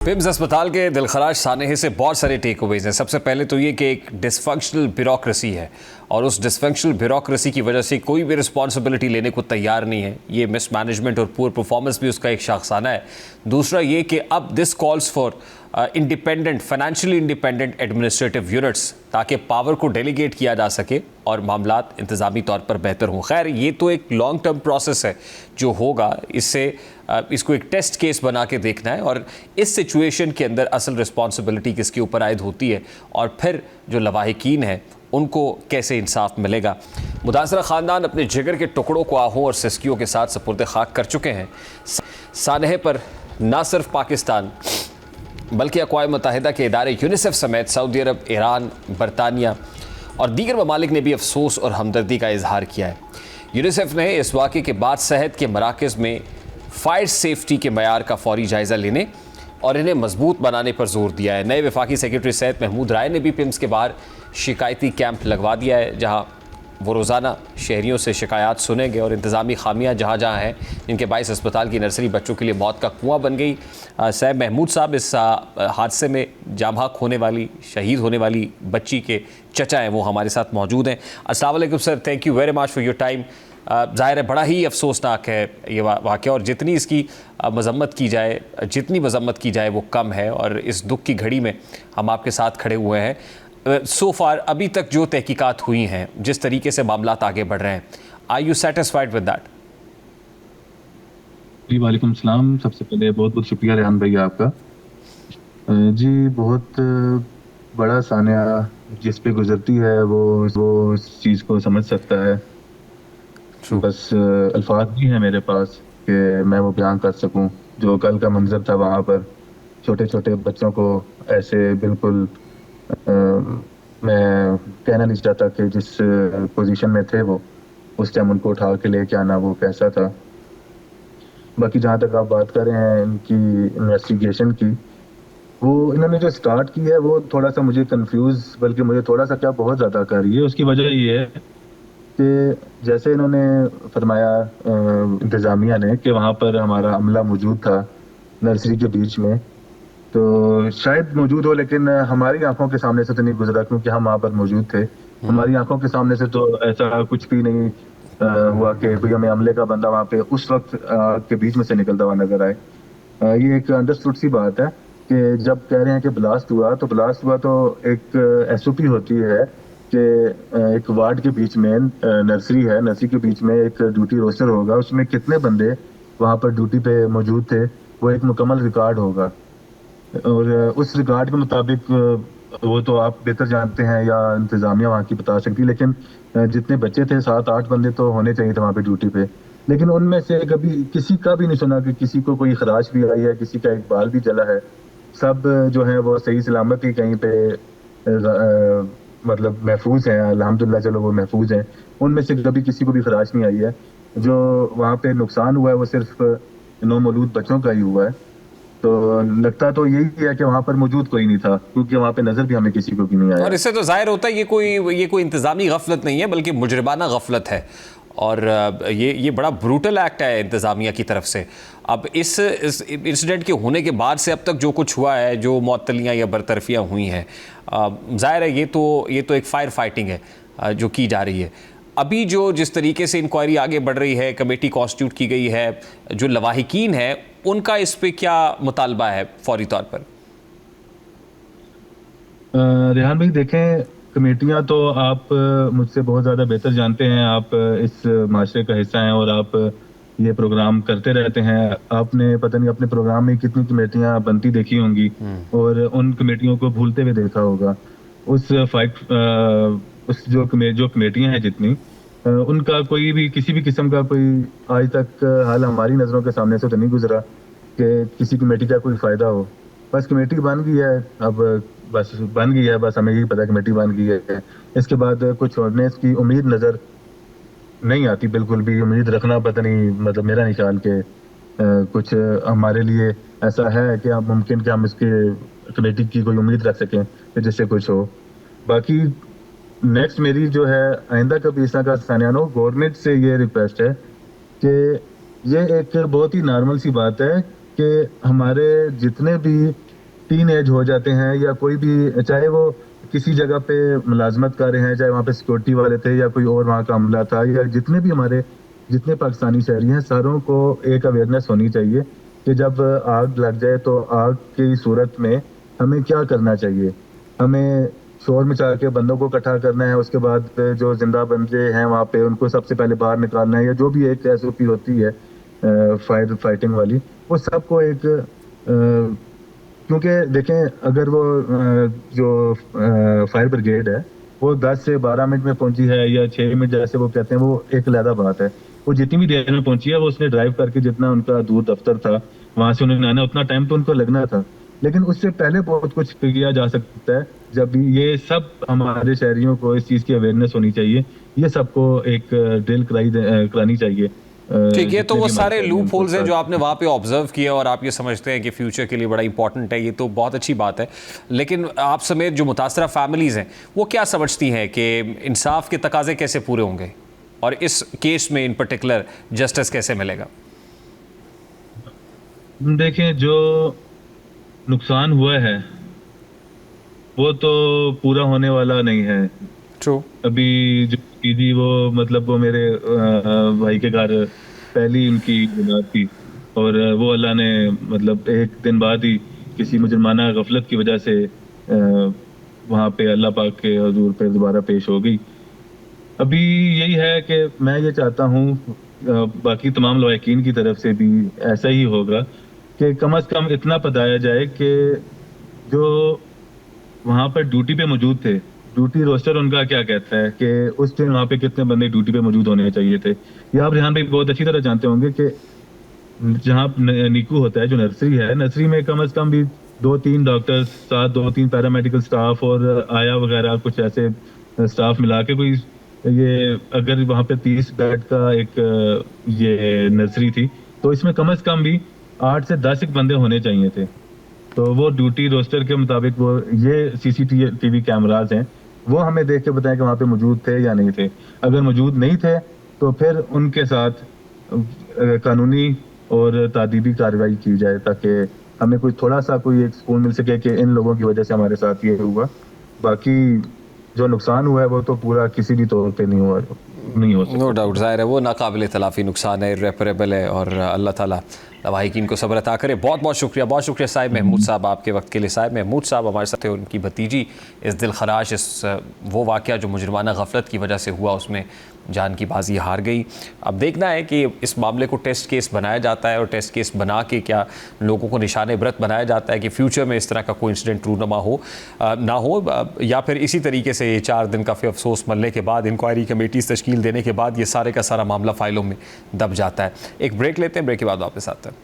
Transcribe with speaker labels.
Speaker 1: PIMS अस्पताल के दिलखराश सानहे से बहुत सारे टेक अवेज हैं। सबसे पहले तो ये कि एक डिसफंक्शनल ब्यूरोक्रेसी है और उस डिसफंक्शनल ब्यूरोक्रेसी की वजह से कोई भी रिस्पॉन्सिबिलिटी लेने को तैयार नहीं है। ये मिसमैनेजमेंट और पुअर परफॉर्मेंस भी उसका एक शाखसाना है। दूसरा ये कि अब this calls for independent, financially independent administrative units, ताकि पावर को डेलीगेट किया जा सके और मामलात इंतज़ामी तौर पर बेहतर हों। खैर, ये तो एक लॉन्ग टर्म प्रोसेस है जो होगा। इसको एक टेस्ट केस बना के देखना है और इस सिचुएशन के अंदर असल रिस्पॉन्सिबिलिटी किसके ऊपर आयद होती है और फिर जो लवाहिकीन हैं उनको कैसे इंसाफ मिलेगा। मुतासरा ख़ानदान अपने जिगर के टुकड़ों को आहों और सिस्कियों के साथ सपुर्द खाक कर चुके हैं। सानहे पर ना सिर्फ पाकिस्तान बल्कि अक़वाम मुत्तहिदा के इदारे यूनिसेफ समेत सऊदी अरब, ईरान, बरतानिया और दीगर ममालिक ने भी अफसोस और हमदर्दी का इजहार किया है। यूनिसेफ ने इस वाक़े के बाद सेहत के मराकज़ में फायर सेफ्टी के मयार का फौरी जायज़ा लेने और इन्हें मजबूत बनाने पर जोर दिया है। नए वफाकी सेक्रेटरी सेहत महमूद राय ने भी पिम्स के बाहर शिकायती कैंप लगवा दिया है, जहां वो रोज़ाना शहरियों से शिकायत सुनेंगे और इंतज़ामी खामियां जहां जहां हैं जिनके बाइस अस्पताल की नर्सरी बच्चों के लिए मौत का कुआं बन गई। सैब महमूद साहब इस हादसे में जाँ बहक होने वाली, शहीद होने वाली बच्ची के चचा हैं, वो हमारे साथ मौजूद हैं। अस्सलाम वालेकुम sir, thank you very much for your time. ज़ाहिर है बड़ा ही अफसोसनाक है ये वाक़या और जितनी इसकी मज़म्मत की जाए, जितनी मज़म्मत की जाए वो कम है और इस दुख की घड़ी में हम आपके साथ खड़े हुए हैं। सो फार अभी तक जो तहकीकात हुई हैं, जिस तरीके से मामलात आगे बढ़ रहे हैं, are you satisfied with that?
Speaker 2: जी वालेकुम सलाम। सबसे पहले बहुत बहुत शुक्रिया रेहान भैया आपका। जी बहुत बड़ा सानिया जिस पे गुजरती है वो इस चीज़ को समझ सकता है। बस अल्फाज भी हैं मेरे पास कि मैं वो बयान कर सकूं। जो कल का मंजर था वहाँ पर छोटे छोटे बच्चों को ऐसे बिल्कुल मैं कहना नहीं चाहता कि जिस पोजीशन में थे वो उस टाइम उनको उठा के लेके आना वो कैसा था। बाकी जहाँ तक आप बात कर रहे हैं इनकी इन्वेस्टिगेशन की, वो इन्होंने जो स्टार्ट की है वो थोड़ा सा मुझे कंफ्यूज, बल्कि मुझे थोड़ा सा क्या बहुत ज़्यादा कर रही है। उसकी वजह ये है कि जैसे इन्होंने फरमाया इंतज़ामिया ने कि वहाँ पर हमारा अमला मौजूद था नर्सरी के बीच में, तो शायद मौजूद हो लेकिन हमारी आंखों के सामने से तो नहीं गुजरा क्योंकि हम वहाँ पर मौजूद थे। हमारी आंखों के सामने से तो ऐसा कुछ भी नहीं हुआ कि कोई हमें अमले का बंदा वहाँ पे उस वक्त के बीच में से निकलता हुआ नजर आए। ये एक अंडरस्टूड सी बात है कि जब कह रहे हैं कि ब्लास्ट हुआ तो एक SOP होती है कि एक वार्ड के बीच में नर्सरी है, नर्सरी के बीच में एक ड्यूटी रोस्टर होगा, उसमें कितने बंदे वहाँ पर ड्यूटी पे मौजूद थे वो एक मुकम्मल रिकॉर्ड होगा और उस रिकॉर्ड के मुताबिक वो तो आप बेहतर जानते हैं या इंतज़ामिया वहाँ की बता सकती है, लेकिन जितने बच्चे थे 7-8 बंदे तो होने चाहिए थे वहाँ पे ड्यूटी पे। लेकिन उनमें से कभी किसी का भी नहीं सुना कि किसी को कोई खराश भी आई है, किसी का एक बाल भी जला है। सब जो है वो सही सलामत ही कहीं पे मतलब महफूज हैं, अल्हम्दुलिल्लाह, चलो वो महफूज हैं। उनमें से कभी किसी को भी खराश नहीं आई है। जो वहाँ पे नुकसान हुआ है वो सिर्फ नौमौलूद बच्चों का ही हुआ है। तो लगता तो यही है कि वहाँ पर मौजूद कोई नहीं था क्योंकि वहाँ पे नजर भी हमें किसी को भी नहीं आया।
Speaker 1: और इससे तो जाहिर होता है ये कोई इंतज़ामी गफलत नहीं है बल्कि मुजरिमाना गफलत है और ये बड़ा ब्रूटल एक्ट है इंतज़ामिया की तरफ से। अब इस इंसिडेंट के होने के बाद से अब तक जो कुछ हुआ है, जो मअतलियाँ या बरतरफियाँ हुई हैं, ज़ाहिर है ये तो एक फायर फाइटिंग है जो की जा रही है। अभी जिस तरीके से इंक्वायरी आगे बढ़ रही है, कमेटी कॉन्स्टिट्यूट की गई है, जो लवाहिकीन है उनका इस पे क्या मुतालबा है फौरी तौर पर?
Speaker 2: रेहान भाई देखें, कमेटियां तो आप मुझसे बहुत ज़्यादा बेहतर जानते हैं। आप इस माशरे का हिस्सा हैं और आप ये प्रोग्राम करते रहते हैं। आपने पता नहीं अपने प्रोग्राम में कितनी कमेटियां बनती देखी होंगी और उन कमेटियों को भूलते हुए देखा होगा। उस जो कमेटियां हैं जितनी, उनका कोई भी किसी भी किस्म का कोई आज तक हाल हमारी नज़रों के सामने से तो नहीं गुजरा कि किसी कमेटी का कोई फ़ायदा हो। बस कमेटी बन गई है, अब बस बन गई है, बस हमें यही पता कमेटी बन गई है। इसके बाद कुछ होने की उम्मीद नज़र नहीं आती, बिल्कुल भी उम्मीद रखना पता नहीं, मतलब मेरा नहीं ख्याल कि कुछ हमारे लिए ऐसा है कि अब मुमकिन कि हम इसके कमेटी की कोई उम्मीद रख सकें कि जिससे कुछ हो। बाकी नेक्स्ट मेरी जो है आइंदा कभी इस तरह का सानियानो गवर्नमेंट से ये रिक्वेस्ट है कि ये एक बहुत ही नॉर्मल सी बात है कि हमारे जितने भी ٹین ایج ہو جاتے ہیں یا کوئی بھی، چاہے وہ کسی جگہ پہ ملازمت کر رہے ہیں، چاہے وہاں پہ سیکورٹی والے تھے یا کوئی اور وہاں کا عملہ تھا، یا جتنے بھی ہمارے جتنے پاکستانی شہری ہیں، ساروں کو ایک اویئرنیس ہونی چاہیے کہ جب آگ لگ جائے تو آگ کی صورت میں ہمیں کیا کرنا چاہیے. ہمیں شور مچا کے بندوں کو اکٹھا کرنا ہے، اس کے بعد جو زندہ بندے ہیں وہاں پہ ان کو سب سے پہلے باہر نکالنا ہے، یا جو بھی ایک ایس او پی ہوتی ہے فائر فائٹنگ والی، وہ سب کو ایک کیونکہ دیکھیں اگر وہ جو فائر بریگیڈ ہے وہ 10 سے 12 منٹ میں پہنچی ہے یا 6 منٹ جیسے وہ کہتے ہیں، وہ ایک علیحدہ بات ہے. وہ جتنی بھی دیر میں پہنچی ہے، وہ اس نے ڈرائیو کر کے جتنا ان کا دور دفتر تھا وہاں سے انہوں نے آنا، اتنا ٹائم تو ان کو لگنا تھا. لیکن اس سے پہلے بہت کچھ کیا جا سکتا ہے. جب یہ سب ہمارے شہریوں کو اس چیز کی اویئرنیس ہونی چاہیے، یہ سب کو ایک ڈرل کرانی چاہیے.
Speaker 1: ٹھیک ہے، تو وہ سارے لوپ ہولز ہیں جو آپ نے وہاں پہ آبزرو کیا اور آپ یہ سمجھتے ہیں کہ فیوچر کے لیے بڑا امپورٹنٹ ہے، یہ تو بہت اچھی بات ہے. لیکن آپ سمیت جو متاثرہ فیملیز ہیں وہ کیا سمجھتی ہیں کہ انصاف کے تقاضے کیسے پورے ہوں گے اور اس کیس میں ان پرٹیکولر جسٹس کیسے ملے گا؟
Speaker 2: دیکھیں، جو نقصان ہوا ہے وہ تو پورا ہونے والا نہیں ہے.
Speaker 1: ٹرو.
Speaker 2: ابھی جو تھی وہ مطلب وہ میرے بھائی کے گھر پہلی ان کی اولاد تھی، اور وہ اللہ نے مطلب ایک دن بعد ہی کسی مجرمانہ غفلت کی وجہ سے وہاں پہ اللہ پاک کے حضور پہ دوبارہ پیش ہو گئی. ابھی یہی ہے کہ میں یہ چاہتا ہوں باقی تمام لواحقین کی طرف سے بھی ایسا ہی ہوگا کہ کم از کم اتنا بتایا جائے کہ جو وہاں پر ڈیوٹی پہ موجود تھے، ڈیوٹی روسٹر ان کا کیا کہتا ہے کہ اس دن وہاں پہ کتنے بندے ڈیوٹی پہ موجود ہونے چاہیے تھے. یہ آپ ریحان بھائی بہت اچھی طرح جانتے ہوں گے کہ جہاں نیکو ہوتا ہے جو نرسری ہے، نرسری میں کم از کم بھی 2-3 ڈاکٹر ساتھ 2-3 پیرامیڈیکل سٹاف اور آیا وغیرہ کچھ ایسے سٹاف ملا کے کوئی یہ اگر وہاں پہ 30 بیڈ کا ایک یہ نرسری تھی تو اس میں کم از کم بھی 8 سے 10 بندے ہونے چاہیے تھے. تو وہ ڈیوٹی روسٹر کے مطابق وہ یہ سی سی ٹی وی کیمراز ہیں، وہ ہمیں دیکھ کے بتائیں کہ وہاں پہ موجود تھے یا نہیں تھے. اگر موجود نہیں تھے تو پھر ان کے ساتھ قانونی اور تعدیبی کارروائی کی جائے تاکہ ہمیں کوئی تھوڑا سا کوئی ایک سکون مل سکے کہ ان لوگوں کی وجہ سے ہمارے ساتھ یہ ہوا. باقی جو نقصان ہوا ہے وہ تو پورا کسی بھی طور پہ نہیں ہو سکتا.
Speaker 1: نو ڈاؤٹ، ظاہر ہے وہ ناقابل تلافی نقصان ہے، irreparable ہے، اور اللہ تعالیٰ لواحقین کو صبر عطا کرے. بہت بہت شکریہ، بہت شکریہ صاحب محمود صاحب آپ کے وقت کے لیے. صاحب محمود صاحب ہمارے ساتھ ان کی بھتیجی اس دل خراش وہ واقعہ جو مجرمانہ غفلت کی وجہ سے ہوا، اس میں جان کی بازی ہار گئی. اب دیکھنا ہے کہ اس معاملے کو ٹیسٹ کیس بنایا جاتا ہے اور ٹیسٹ کیس بنا کے کیا لوگوں کو نشان عبرت بنایا جاتا ہے کہ فیوچر میں اس طرح کا کوئی انسیڈنٹ نہ ہو، یا پھر اسی طریقے سے 4 دن کا افسوس ملنے کے بعد انکوائری کمیٹیز تشکیل دینے کے بعد یہ سارے کا سارا معاملہ فائلوں میں دب جاتا ہے. ایک بریک لیتے ہیں، بریک کے بعد واپس آتے ہیں.